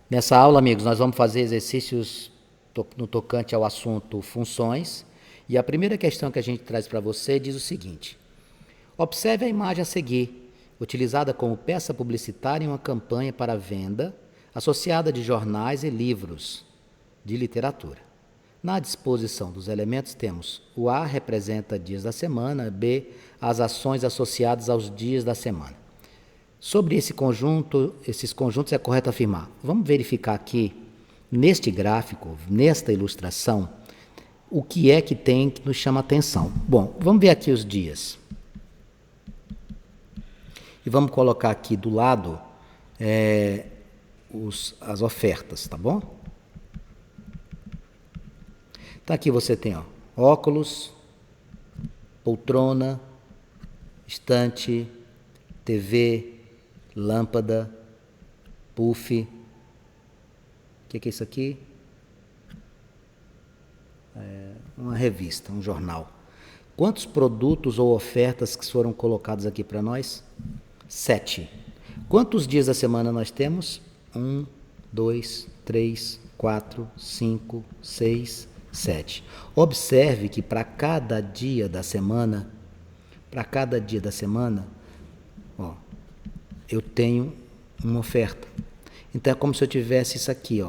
Nessa aula, amigos, nós vamos fazer exercícios no tocante ao assunto funções. E a primeira questão que a gente traz para você diz o seguinte: observe a imagem a seguir, utilizada como peça publicitária em uma campanha para venda associada de jornais e livros de literatura. Na disposição dos elementos temos o A representa dias da semana, B as ações associadas aos dias da semana. Sobre esses conjuntos é correto afirmar. Vamos verificar aqui, neste gráfico, nesta ilustração, o que é que tem que nos chama atenção. Bom, vamos ver aqui os dias. E vamos colocar aqui do lado as ofertas, tá bom? Então aqui você tem óculos, poltrona, estante, TV, lâmpada, puff. O que é isso aqui? Uma revista, um jornal. Quantos produtos ou ofertas que foram colocados aqui para nós? 7. Quantos dias da semana nós temos? 1, 2, 3, 4, 5, 6, 7. Observe que para cada dia da semana, eu tenho uma oferta. Então é como se eu tivesse isso aqui,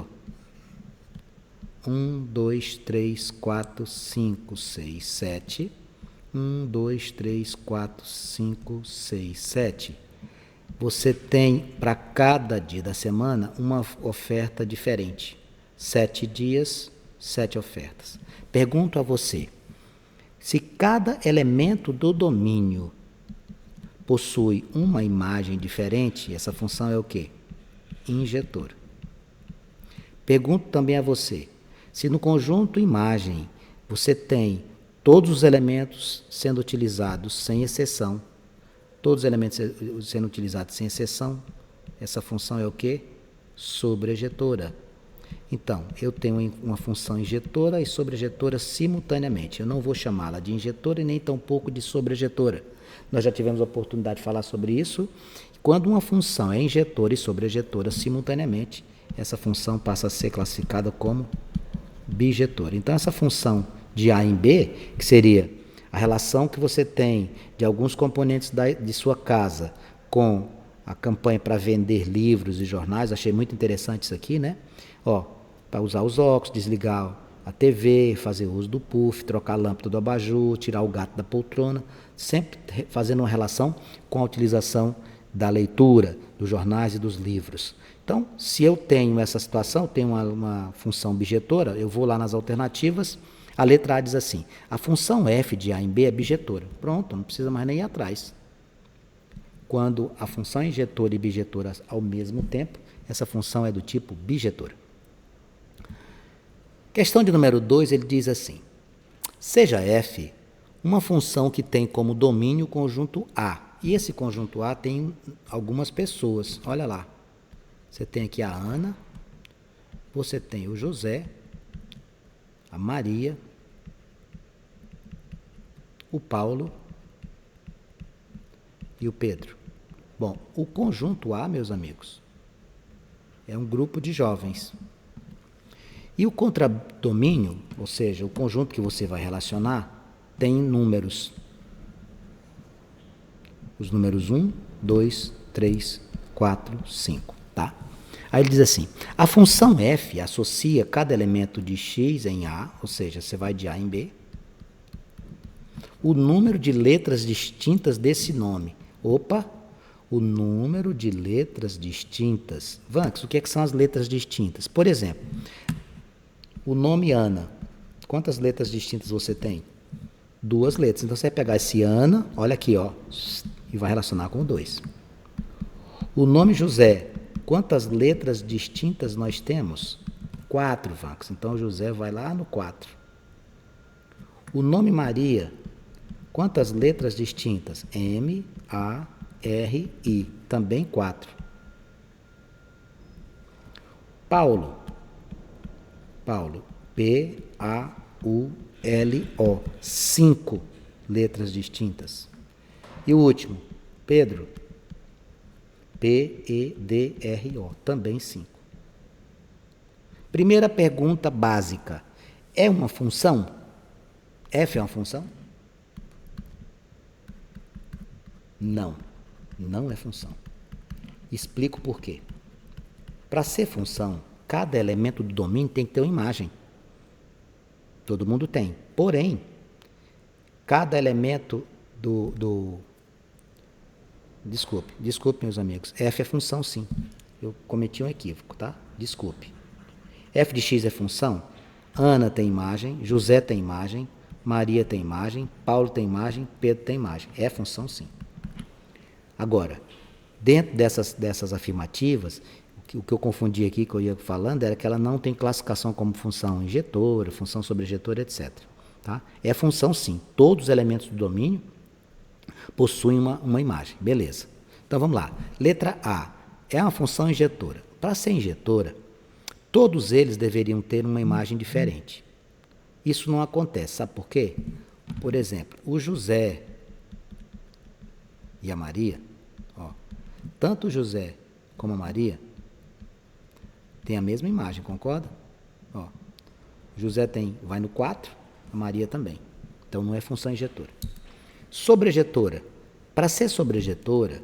1, 2, 3, 4, 5, 6, 7. 1, 2, 3, 4, 5, 6, 7. Você tem para cada dia da semana uma oferta diferente. 7 dias, 7 ofertas. Pergunto a você, se cada elemento do domínio possui uma imagem diferente, essa função é o quê? Injetor. Pergunto também a você, se no conjunto imagem você tem todos os elementos sendo utilizados sem exceção, essa função é o quê? Sobrejetora. Então, eu tenho uma função injetora e sobrejetora simultaneamente. Eu não vou chamá-la de injetora e nem tampouco de sobrejetora. Nós já tivemos a oportunidade de falar sobre isso. Quando uma função é injetora e sobrejetora simultaneamente, essa função passa a ser classificada como bijetora. Então, essa função de A em B, que seria a relação que você tem de alguns componentes de sua casa com a campanha para vender livros e jornais, achei muito interessante isso aqui, né? Para usar os óculos, desligar a TV, fazer uso do puff, trocar a lâmpada do abajur, tirar o gato da poltrona, sempre fazendo uma relação com a utilização da leitura, dos jornais e dos livros. Então, se eu tenho essa situação, eu tenho uma função bijetora, eu vou lá nas alternativas, a letra A diz assim, a função f de A em B é bijetora. Pronto, não precisa mais nem ir atrás. Quando a função é injetora e bijetora ao mesmo tempo, essa função é do tipo bijetora. Questão de número 2, ele diz assim, seja f uma função que tem como domínio o conjunto A. E esse conjunto A tem algumas pessoas, olha lá. Você tem aqui a Ana, você tem o José, a Maria, o Paulo e o Pedro. Bom, o conjunto A, meus amigos, é um grupo de jovens. E o contradomínio, ou seja, o conjunto que você vai relacionar, tem números. Os números 1, 2, 3, 4, 5, tá? Aí ele diz assim, a função f associa cada elemento de x em A, ou seja, você vai de A em B, o número de letras distintas desse nome. Opa, o número de letras distintas. Vanks, o que são as letras distintas? Por exemplo, o nome Ana. Quantas letras distintas você tem? 2 letras. Então, você vai pegar esse Ana, olha aqui, e vai relacionar com 2. O nome José. Quantas letras distintas nós temos? 4, Vanks. Então, José vai lá no 4. O nome Maria. Quantas letras distintas? M, A, R, I. Também 4. Paulo. P, A, U, L, O. 5 letras distintas. E o último, Pedro. P, E, D, R, O. Também 5. Primeira pergunta básica. É uma função? F é uma função? Não, não é função. Explico por quê. Para ser função, cada elemento do domínio tem que ter uma imagem. Todo mundo tem. Porém, cada elemento Desculpe, meus amigos. F é função, sim. Eu cometi um equívoco, tá? Desculpe. F de x é função? Ana tem imagem, José tem imagem, Maria tem imagem, Paulo tem imagem, Pedro tem imagem. É função, sim. Agora, dentro dessas afirmativas, o que eu confundi aqui, que eu ia falando, era que ela não tem classificação como função injetora, função sobrejetora, etc. Tá? É função, sim. Todos os elementos do domínio possuem uma imagem. Beleza. Então, vamos lá. Letra A. É uma função injetora. Para ser injetora, todos eles deveriam ter uma imagem diferente. Isso não acontece. Sabe por quê? Por exemplo, o José e a Maria, tanto o José como a Maria têm a mesma imagem, concorda? José vai no 4, a Maria também. Então não é função injetora. Sobrejetora. Para ser sobrejetora,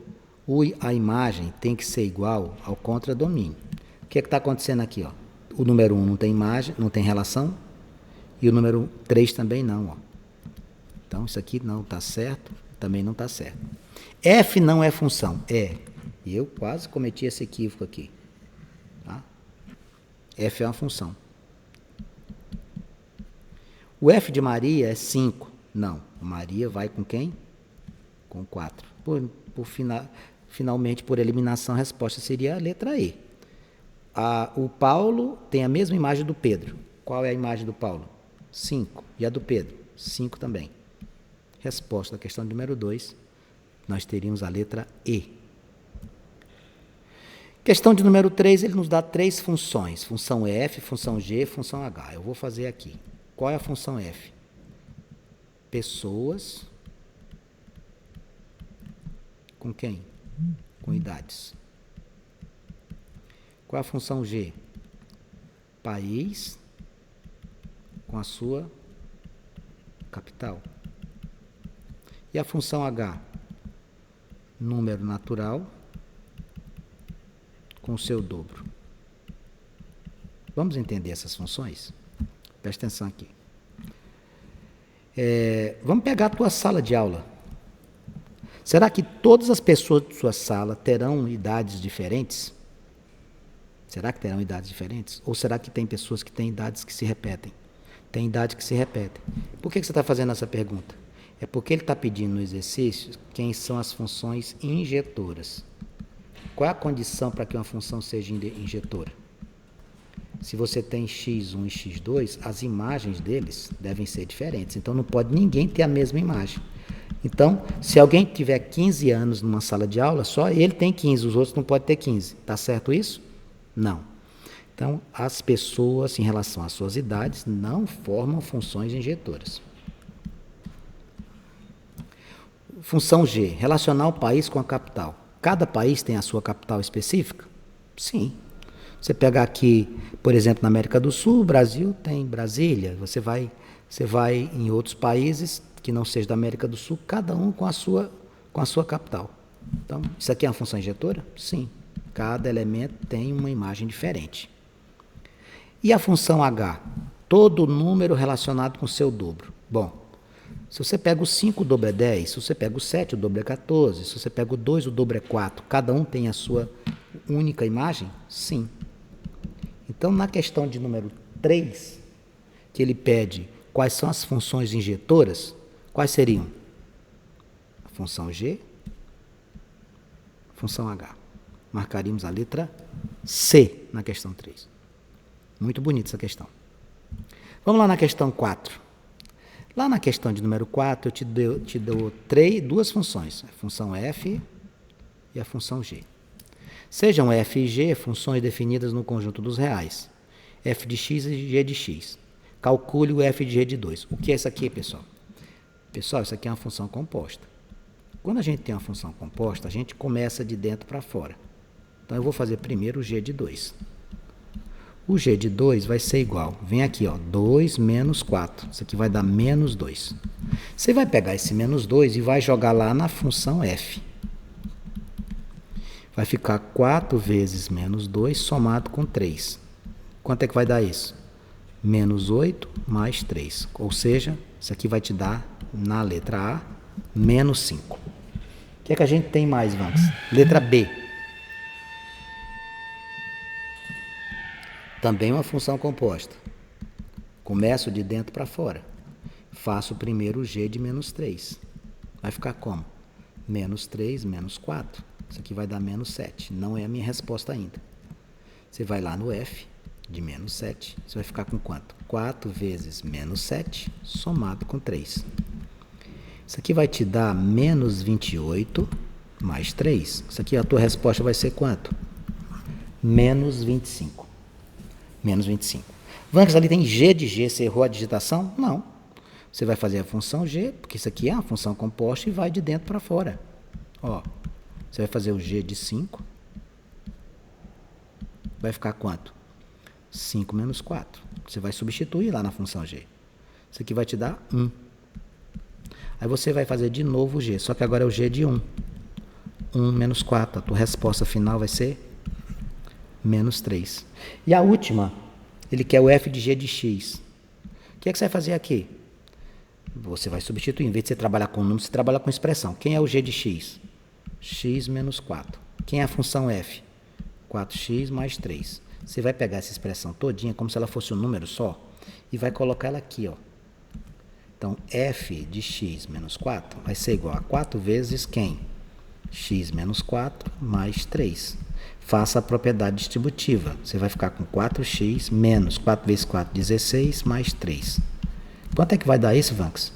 a imagem tem que ser igual ao contradomínio. O que está acontecendo aqui? O número 1 não tem imagem, não tem relação, e o número 3 também não. Então isso aqui não está certo, também não está certo. F não é função, é. E eu quase cometi esse equívoco aqui. Tá? F é uma função. O F de Maria é 5. Não, Maria vai com quem? Com 4. Finalmente, por eliminação, a resposta seria a letra E. O Paulo tem a mesma imagem do Pedro. Qual é a imagem do Paulo? 5. E a do Pedro? 5 também. Resposta da questão número 2, nós teríamos a letra E. Questão de número 3, ele nos dá 3 funções. Função F, função G, função H. Eu vou fazer aqui. Qual é a função F? Pessoas com quem? Com idades. Qual é a função G? País com a sua capital. E a função H? Número natural com o seu dobro. Vamos entender essas funções? Presta atenção aqui. Vamos pegar a tua sala de aula. Será que todas as pessoas de sua sala terão idades diferentes? Será que terão idades diferentes? Ou será que tem pessoas que têm idades que se repetem? Tem idades que se repetem. Por que você está fazendo essa pergunta? É porque ele está pedindo no exercício quem são as funções injetoras. Qual é a condição para que uma função seja injetora? Se você tem x1 e x2, as imagens deles devem ser diferentes. Então, não pode ninguém ter a mesma imagem. Então, se alguém tiver 15 anos numa sala de aula, só ele tem 15, os outros não podem ter 15. Está certo isso? Não. Então, as pessoas, em relação às suas idades, não formam funções injetoras. Função G, relacionar o país com a capital. Cada país tem a sua capital específica? Sim. Você pegar aqui, por exemplo, na América do Sul, o Brasil tem Brasília. Você vai em outros países que não sejam da América do Sul, cada um com a sua capital. Então, isso aqui é uma função injetora? Sim. Cada elemento tem uma imagem diferente. E a função H? Todo número relacionado com seu dobro. Bom, se você pega o 5, o dobro é 10. Se você pega o 7, o dobro é 14. Se você pega o 2, o dobro é 4. Cada um tem a sua única imagem? Sim. Então, na questão de número 3, que ele pede quais são as funções injetoras, quais seriam? A função G, a função H. Marcaríamos a letra C na questão 3. Muito bonita essa questão. Vamos lá na questão 4. Lá na questão de número 4, eu te dou duas funções, a função f e a função g. Sejam f e g funções definidas no conjunto dos reais, f de x e g de x. Calcule o f de g de 2. O que é isso aqui, pessoal? Pessoal, isso aqui é uma função composta. Quando a gente tem uma função composta, a gente começa de dentro para fora. Então, eu vou fazer primeiro o g de 2. O g de 2 vai ser igual, vem aqui, ó, 2 menos 4. Isso aqui vai dar menos 2. Você vai pegar esse menos 2 e vai jogar lá na função f. Vai ficar 4 vezes menos 2 somado com 3. Quanto é que vai dar isso? Menos 8 mais 3. Ou seja, isso aqui vai te dar, na letra A, menos 5. O que é que a gente tem mais, Vanks? Letra B. Também uma função composta. Começo de dentro para fora. Faço primeiro o g de menos 3. Vai ficar como? Menos 3 menos 4. Isso aqui vai dar menos 7. Não é a minha resposta ainda. Você vai lá no f de menos 7. Você vai ficar com quanto? 4 vezes menos 7 somado com 3. Isso aqui vai te dar menos 28 mais 3. Isso aqui a tua resposta vai ser quanto? Menos 25. Menos 25. Vanks, ali tem g de g. Você errou a digitação? Não. Você vai fazer a função g, porque isso aqui é uma função composta e vai de dentro para fora. Ó, você vai fazer o g de 5. Vai ficar quanto? 5 menos 4. Você vai substituir lá na função g. Isso aqui vai te dar 1. Aí você vai fazer de novo o g, só que agora é o g de 1. 1 menos 4. A tua resposta final vai ser menos 3. E a última, ele quer o f de g de x. O que é que você vai fazer aqui? Você vai substituir. Em vez de você trabalhar com número, você trabalha com expressão. Quem é o g de x? X menos 4. Quem é a função f? 4x mais 3. Você vai pegar essa expressão todinha como se ela fosse um número só e vai colocar ela aqui, ó. Então, f de x menos 4 vai ser igual a 4 vezes quem? X menos 4 mais 3. Faça a propriedade distributiva. Você vai ficar com 4x menos 4 vezes 4, 16, mais 3. Quanto é que vai dar isso, Vanks?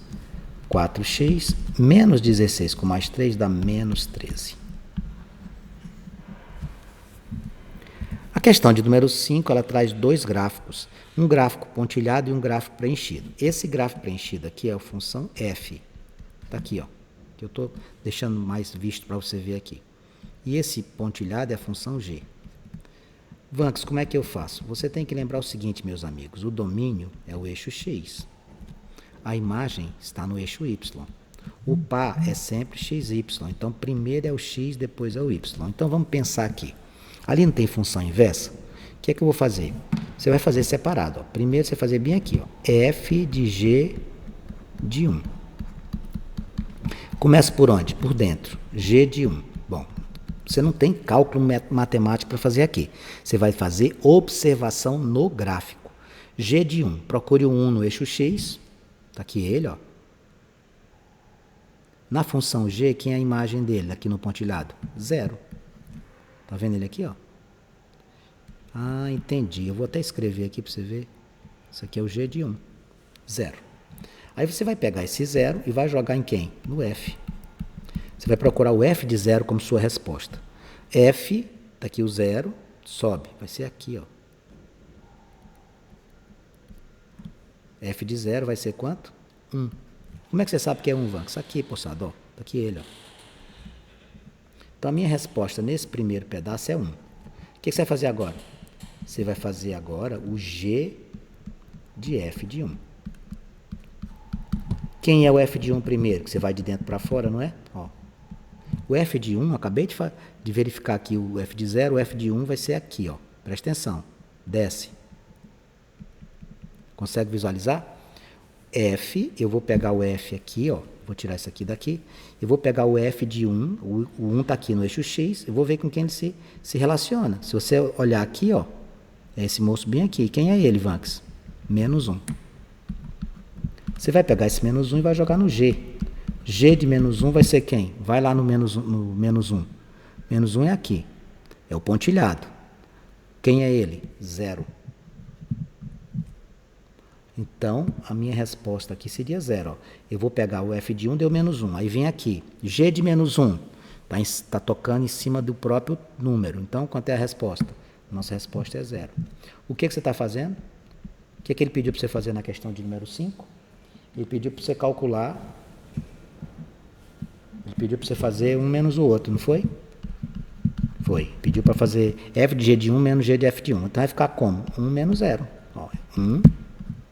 4x menos 16 com mais 3 dá menos 13. A questão de número 5, ela traz dois gráficos. Um gráfico pontilhado e um gráfico preenchido. Esse gráfico preenchido aqui é a função f. Está aqui, ó. Que eu estou deixando mais visto para você ver aqui. E esse pontilhado é a função g. Vanks, como é que eu faço? Você tem que lembrar o seguinte, meus amigos. O domínio é o eixo x. A imagem está no eixo y. O par é sempre xy. Então, primeiro é o x, depois é o y. Então, vamos pensar aqui. Ali não tem função inversa? O que é que eu vou fazer? Você vai fazer separado. Ó. Primeiro, você vai fazer bem aqui. Ó. F de g de 1. Começa por onde? Por dentro. G de 1. Bom, você não tem cálculo matemático para fazer aqui. Você vai fazer observação no gráfico. G de 1. Procure o 1 no eixo x. Está aqui ele, ó. Na função g, quem é a imagem dele aqui no pontilhado? 0. Tá vendo ele aqui, ó? Ah, entendi. Eu vou até escrever aqui para você ver. Isso aqui é o g de 1. 0. Aí você vai pegar esse 0 e vai jogar em quem? No f. Você vai procurar o f de 0 como sua resposta. F, tá aqui o 0, sobe. Vai ser aqui, ó. F de 0 vai ser quanto? 1. Como é que você sabe que é 1, Vanks? Aqui, poçado, ó. Tá aqui ele, ó. Então, a minha resposta nesse primeiro pedaço é 1. O que você vai fazer agora? Você vai fazer agora o g de f de 1. Quem é o f de 1 primeiro? Que você vai de dentro para fora, não é? Ó. O f de 1, acabei de verificar aqui o f de 0, o f de 1 vai ser aqui, ó. Presta atenção. Desce. Consegue visualizar? F, eu vou pegar o f aqui, ó. Vou tirar isso aqui daqui. Eu vou pegar o f de 1, o 1 está aqui no eixo x, eu vou ver com quem ele se relaciona. Se você olhar aqui, ó, é esse moço bem aqui. Quem é ele, Vanks? Menos 1. Você vai pegar esse menos 1 e vai jogar no g. G de menos 1 vai ser quem? Vai lá no menos 1. No menos 1. Menos 1 é aqui. É o pontilhado. Quem é ele? 0. Então, a minha resposta aqui seria 0. Ó. Eu vou pegar o f de 1, deu menos 1. Aí vem aqui. G de menos 1. Está tocando em cima do próprio número. Então, quanto é a resposta? Nossa resposta é 0. O que você está fazendo? O que ele pediu para você fazer na questão de número 5? Ele pediu para você calcular. Ele pediu para você fazer um menos o outro, não foi? Foi. Pediu para fazer f de g de 1 menos g de f de 1. Então vai ficar como? 1 menos 0. Ó, 1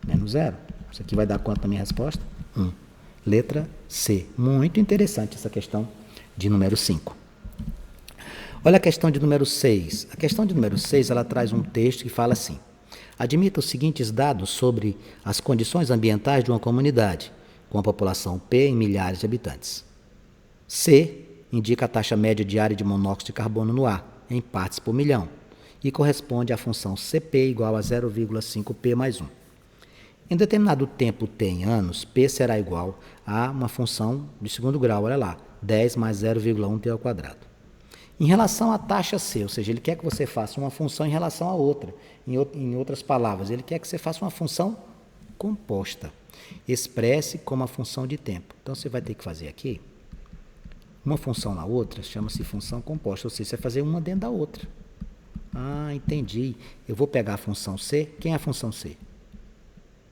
menos 0. Isso aqui vai dar quanto na minha resposta? 1. Letra C. Muito interessante essa questão de número 5. Olha a questão de número 6. A questão de número 6, ela traz um texto que fala assim: admita os seguintes dados sobre as condições ambientais de uma comunidade, com a população P em milhares de habitantes. C indica a taxa média diária de monóxido de carbono no ar, em partes por milhão, e corresponde à função Cp igual a 0,5P mais 1. Em determinado tempo t em anos, P será igual a uma função de segundo grau, olha lá, 10 mais 0,1t ao quadrado. Em relação à taxa C, ou seja, ele quer que você faça uma função em relação a outra. Em outras palavras, ele quer que você faça uma função composta. Expresse como a função de tempo. Então, você vai ter que fazer aqui uma função na outra, chama-se função composta, ou seja, você vai fazer uma dentro da outra. Ah, entendi. Eu vou pegar a função C. Quem é a função C?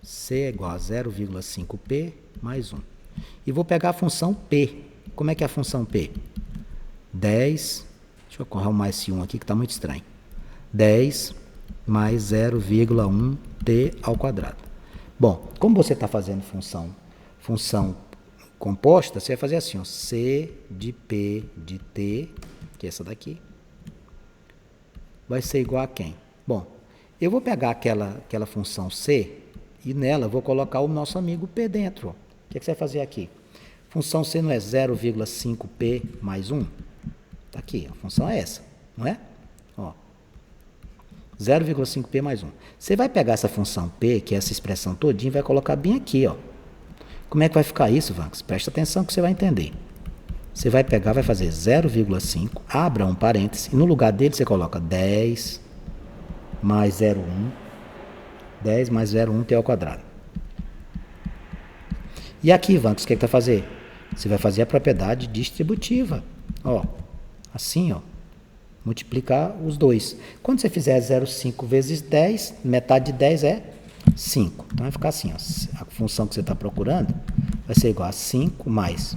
C é igual a 0,5P mais 1. E vou pegar a função P. Como é que é a função P? 10, deixa eu arrumar esse 1 aqui que está muito estranho. 10 mais 0,1t ao quadrado. Bom, como você está fazendo função composta, você vai fazer assim, ó, C de P de T, que é essa daqui, vai ser igual a quem? Bom, eu vou pegar aquela função C e nela vou colocar o nosso amigo P dentro. Ó. O que você vai fazer aqui? Função C não é 0,5P mais 1? Está aqui, a função é essa, não é? Ó, 0,5P mais 1. Você vai pegar essa função P, que é essa expressão todinha, e vai colocar bem aqui, ó. Como é que vai ficar isso, Vanks? Presta atenção que você vai entender. Você vai pegar, vai fazer 0,5, abra um parêntese, e no lugar dele você coloca 10 mais 0,1, 10 mais 0,1t ao quadrado. E aqui, Vanks, o que vai fazer? Você vai fazer a propriedade distributiva. Ó, assim, ó. Multiplicar os dois. Quando você fizer 0,5 vezes 10, metade de 10 é 5. Então vai ficar assim, ó. A função que você está procurando vai ser igual a 5 mais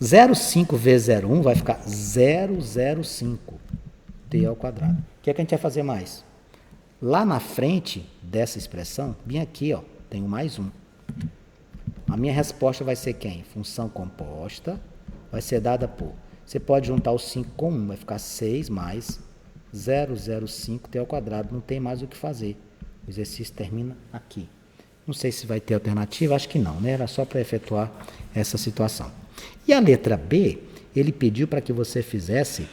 0,5 vezes 0,1 vai ficar 0,05t ao quadrado. O que é que a gente vai fazer mais? Lá na frente dessa expressão, bem aqui, ó, tem um mais 1. A minha resposta vai ser quem? Função composta vai ser dada por... Você pode juntar o 5 com 1, vai ficar 6 mais 0,05t ao quadrado. Não tem mais o que fazer. O exercício termina aqui. Não sei se vai ter alternativa, acho que não, né? Era só para efetuar essa situação. E a letra B, ele pediu para que você fizesse,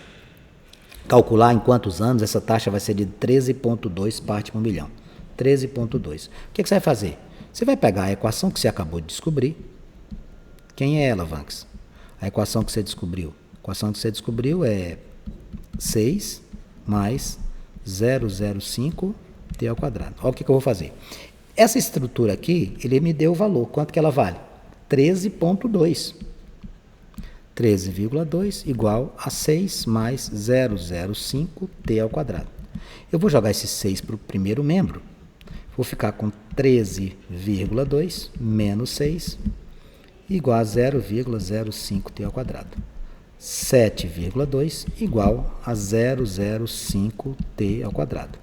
calcular em quantos anos essa taxa vai ser de 13,2 parte por milhão. 13,2. O que você vai fazer? Você vai pegar a equação que você acabou de descobrir. Quem é ela, Vanks? A equação que você descobriu. A equação que você descobriu é 6 mais 0,05t ao quadrado. Olha o que eu vou fazer. Essa estrutura aqui, ele me deu o valor. Quanto que ela vale? 13,2. 13,2 igual a 6 mais 0,05t ao quadrado. Eu vou jogar esse 6 para o primeiro membro. Vou ficar com 13,2 menos 6 igual a 0,05t ao quadrado. 7,2 igual a 0,05t ao quadrado.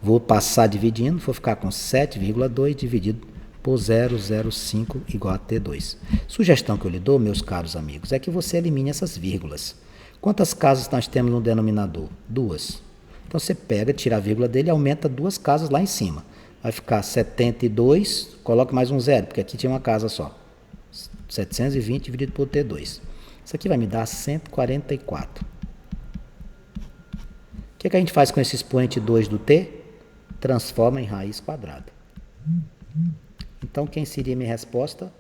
Vou passar dividindo, vou ficar com 7,2 dividido por 0,05 igual a T2. Sugestão que eu lhe dou, meus caros amigos, é que você elimine essas vírgulas. Quantas casas nós temos no denominador? 2. Então você pega, tira a vírgula dele e aumenta 2 casas lá em cima. Vai ficar 72, coloca mais um zero, porque aqui tinha uma casa só. 720 dividido por T2. Isso aqui vai me dar 144. O que a gente faz com esse expoente 2 do T? Transforma em raiz quadrada. Então, quem seria minha resposta?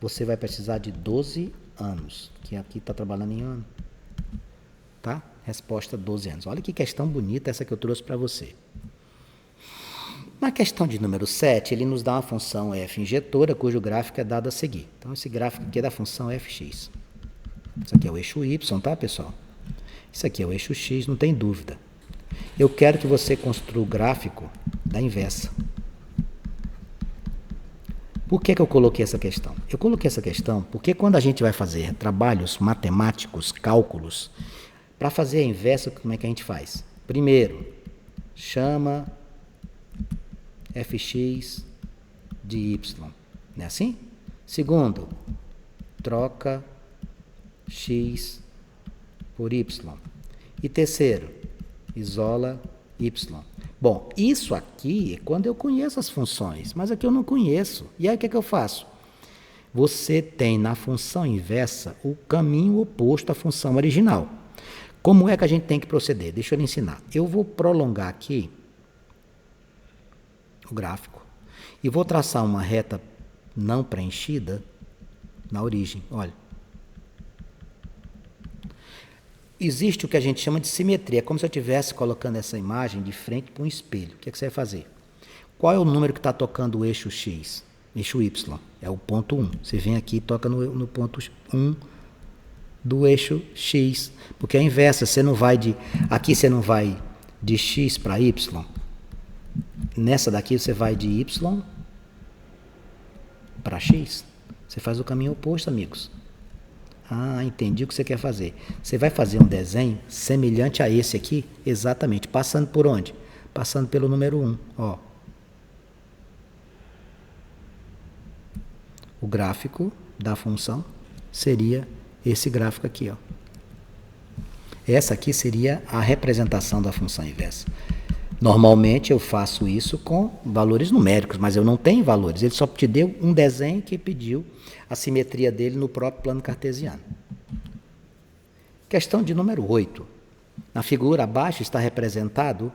Você vai precisar de 12 anos, que aqui está trabalhando em ano. Tá? Resposta 12 anos. Olha que questão bonita essa que eu trouxe para você. Na questão de número 7, ele nos dá uma função f injetora, cujo gráfico é dado a seguir. Então, esse gráfico aqui é da função fx. Isso aqui é o eixo y, tá, pessoal? Isso aqui é o eixo x, não tem dúvida. Eu quero que você construa o gráfico da inversa. Por que eu coloquei essa questão? Eu coloquei essa questão porque quando a gente vai fazer trabalhos matemáticos, cálculos, Para fazer a inversa, como é que a gente faz? Primeiro, chama fx de y. Não é assim? Segundo, troca x por y. E terceiro, isola y. Bom, isso aqui é quando eu conheço as funções, mas aqui eu não conheço. E aí o que é que eu faço? Você tem na função inversa o caminho oposto à função original. Como é que a gente tem que proceder? Deixa eu lhe ensinar. Eu vou prolongar aqui o gráfico e vou traçar uma reta não preenchida na origem. Olha. Existe o que a gente chama de simetria. É como se eu estivesse colocando essa imagem de frente para um espelho. O que é que você vai fazer? Qual é o número que está tocando o eixo X? Eixo Y. É o ponto 1. Você vem aqui e toca no ponto 1 do eixo X. Porque é a inversa. Você não vai de... Aqui você não vai de X para Y. Nessa daqui você vai de Y para X. Você faz o caminho oposto, amigos. Ah, entendi o que você quer fazer. Você vai fazer um desenho semelhante a esse aqui, exatamente. Passando por onde? Passando pelo número 1. Ó. O gráfico da função seria esse gráfico aqui. Ó. Essa aqui seria a representação da função inversa. Normalmente eu faço isso com valores numéricos, mas eu não tenho valores. Ele só te deu um desenho que pediu a simetria dele no próprio plano cartesiano. Questão de número 8. Na figura abaixo está representado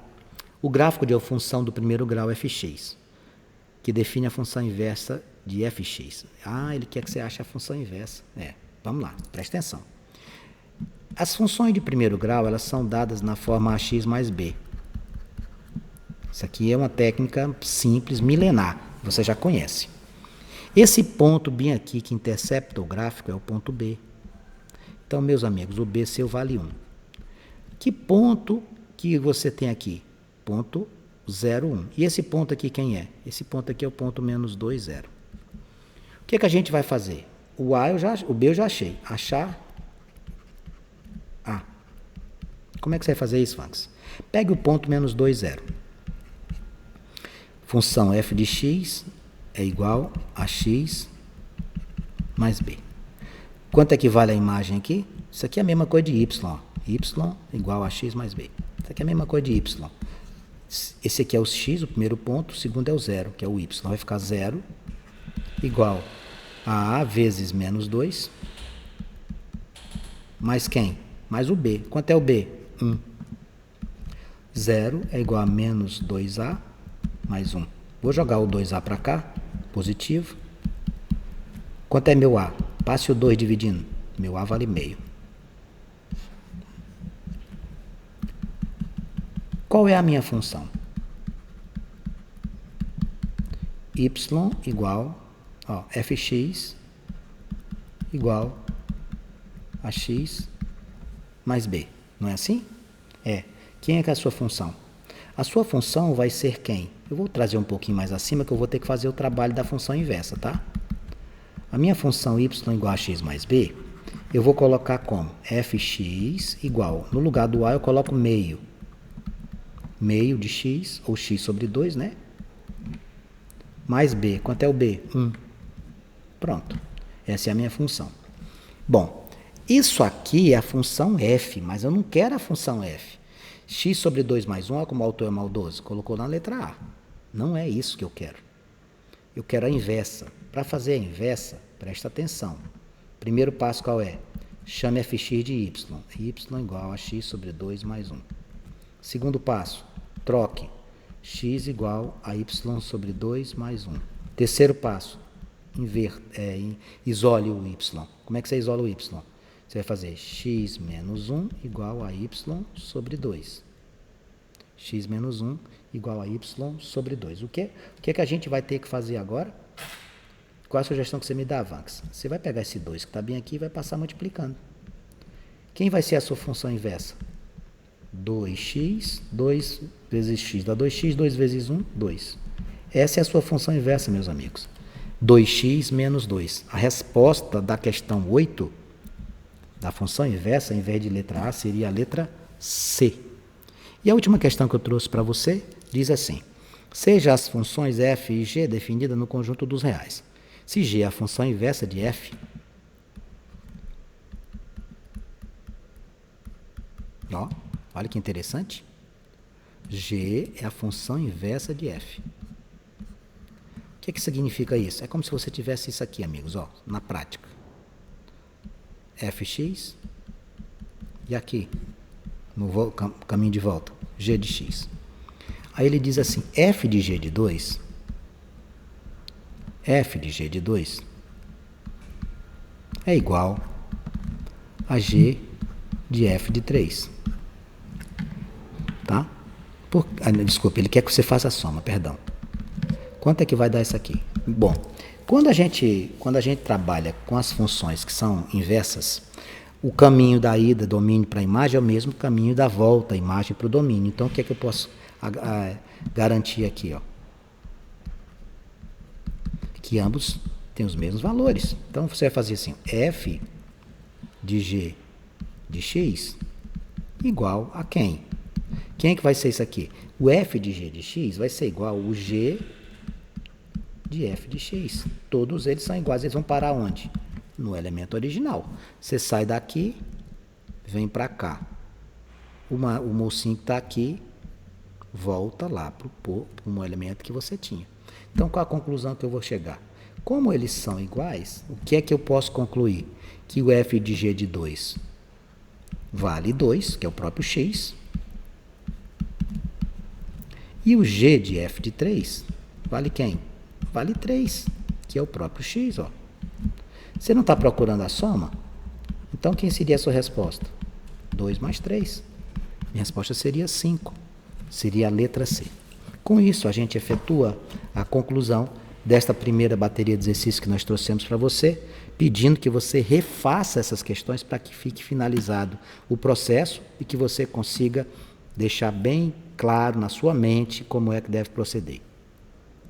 o gráfico de função do primeiro grau fx, que define a função inversa de fx. Ah, ele quer que você ache a função inversa. Vamos lá, presta atenção. As funções de primeiro grau, elas são dadas na forma ax mais b. Isso aqui é uma técnica simples, milenar, você já conhece. Esse ponto bem aqui que intercepta o gráfico é o ponto B. Então, meus amigos, o B seu vale 1. Que ponto que você tem aqui? Ponto 0, 1. E esse ponto aqui quem é? Esse ponto aqui é o ponto menos 2, 0. O que é que a gente vai fazer? O B eu já achei. Achar A. Como é que você vai fazer isso, Max? Pegue o ponto menos 2, 0. Função f de x é igual a x mais b. Quanto é que vale a imagem aqui? Isso aqui é a mesma coisa de y. Ó. Y igual a x mais b. Isso aqui é a mesma coisa de y. Esse aqui é o x, o primeiro ponto. O segundo é o 0, que é o y. Vai ficar 0 igual a vezes menos 2. Mais quem? Mais o b. Quanto é o b? 1. 0 é igual a menos 2a mais 1. Vou jogar o 2a para cá, positivo. Quanto é meu a? Passe o 2 dividindo. Meu a vale meio. Qual é a minha função? Y igual, fx igual a x mais b. Não é assim? Quem é que é a sua função? A sua função vai ser quem? Eu vou trazer um pouquinho mais acima, que eu vou ter que fazer o trabalho da função inversa, tá? A minha função y igual a x mais b, eu vou colocar como? Fx igual, no lugar do a eu coloco meio. Meio de x, ou x sobre 2, né? Mais b. Quanto é o b? 1. Pronto. Essa é a minha função. Bom, isso aqui é a função f, mas eu não quero a função f. X sobre 2 mais 1, olha como o autor é maldoso. Colocou na letra A. Não é isso que eu quero. Eu quero a inversa. Para fazer a inversa, presta atenção. Primeiro passo qual é? Chame fx de y. Y igual a x sobre 2 mais 1. Segundo passo, troque. X igual a y sobre 2 mais 1. Terceiro passo, isole o y. Como é que você isola o y? Você vai fazer x menos 1 igual a y sobre 2. X menos 1 igual a y sobre 2. O que é que a gente vai ter que fazer agora? Qual a sugestão que você me dá, Vanx? Você vai pegar esse 2 que está bem aqui e vai passar multiplicando. Quem vai ser a sua função inversa? 2x, 2 vezes x dá 2x, 2 vezes 1, 2. Essa é a sua função inversa, meus amigos. 2x menos 2. A resposta da questão 8 da função inversa, em vez de letra A, seria a letra C. E a última questão que eu trouxe para você diz assim: seja as funções f e g definidas no conjunto dos reais. Se g é a função inversa de f, ó, olha que interessante. G é a função inversa de f. O que significa isso? É como se você tivesse isso aqui, amigos, ó, na prática. Fx e aqui, no caminho de volta, g de x. Aí ele diz assim, f de g de 2 é igual a g de f de 3. Tá? Desculpa, ele quer que você faça a soma, perdão. Quanto é que vai dar isso aqui? Bom, quando a gente trabalha com as funções que são inversas, o caminho da ida, domínio para a imagem, é o mesmo caminho da volta, imagem para o domínio. Então, o que é que eu posso garantir aqui? Ó? Que ambos têm os mesmos valores. Então, você vai fazer assim, f de g de x igual a quem? Quem é que vai ser isso aqui? O f de g de x vai ser igual ao g de f de x. Todos eles são iguais, eles vão parar onde? No elemento original. Você sai daqui, vem para cá. O mocinho que está aqui, volta lá para o elemento que você tinha. Então, qual a conclusão que eu vou chegar? Como eles são iguais, o que é que eu posso concluir? Que o f de g de 2 vale 2, que é o próprio x. E o g de f de 3 vale quem? Vale 3, que é o próprio x. Ó. Você não está procurando a soma? Então, quem seria a sua resposta? 2 mais 3. Minha resposta seria 5. Seria a letra C. Com isso, a gente efetua a conclusão desta primeira bateria de exercícios que nós trouxemos para você, pedindo que você refaça essas questões para que fique finalizado o processo e que você consiga deixar bem claro na sua mente como é que deve proceder.